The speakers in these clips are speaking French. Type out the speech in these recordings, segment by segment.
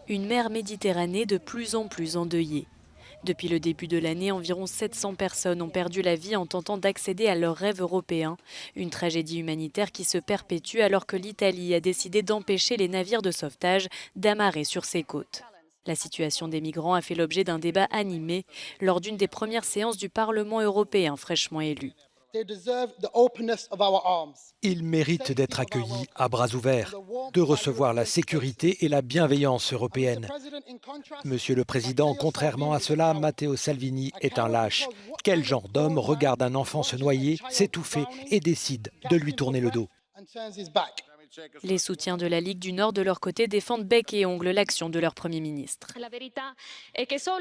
Une mer Méditerranée de plus en plus endeuillée. Depuis le début de l'année, environ 700 personnes ont perdu la vie en tentant d'accéder à leur rêve européen. Une tragédie humanitaire qui se perpétue alors que l'Italie a décidé d'empêcher les navires de sauvetage d'amarrer sur ses côtes. La situation des migrants a fait l'objet d'un débat animé lors d'une des premières séances du Parlement européen fraîchement élu. Ils méritent d'être accueillis à bras ouverts, de recevoir la sécurité et la bienveillance européenne. Monsieur le Président, contrairement à cela, Matteo Salvini est un lâche. Quel genre d'homme regarde un enfant se noyer, s'étouffer et décide de lui tourner le dos? Les soutiens de la Ligue du Nord, de leur côté, défendent bec et ongle l'action de leur Premier ministre.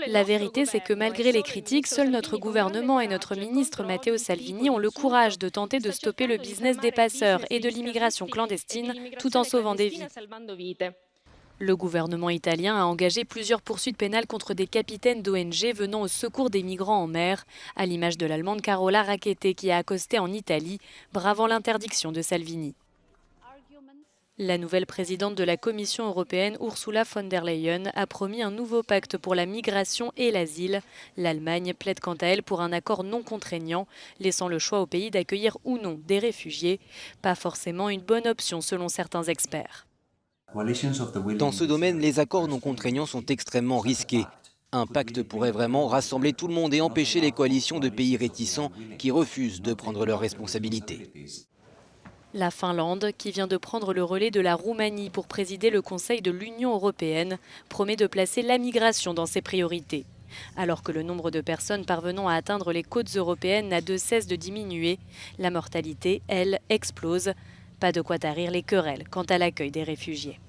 La vérité, c'est que malgré les critiques, seul notre gouvernement et notre ministre Matteo Salvini ont le courage de tenter de stopper le business des passeurs et de l'immigration clandestine tout en sauvant des vies. Le gouvernement italien a engagé plusieurs poursuites pénales contre des capitaines d'ONG venant au secours des migrants en mer, à l'image de l'Allemande Carola Rackete qui a accosté en Italie, bravant l'interdiction de Salvini. La nouvelle présidente de la Commission européenne, Ursula von der Leyen, a promis un nouveau pacte pour la migration et l'asile. L'Allemagne plaide quant à elle pour un accord non contraignant, laissant le choix au pays d'accueillir ou non des réfugiés. Pas forcément une bonne option selon certains experts. Dans ce domaine, les accords non contraignants sont extrêmement risqués. Un pacte pourrait vraiment rassembler tout le monde et empêcher les coalitions de pays réticents qui refusent de prendre leurs responsabilités. La Finlande, qui vient de prendre le relais de la Roumanie pour présider le Conseil de l'Union européenne, promet de placer la migration dans ses priorités. Alors que le nombre de personnes parvenant à atteindre les côtes européennes n'a de cesse de diminuer, la mortalité, elle, explose. Pas de quoi tarir les querelles quant à l'accueil des réfugiés.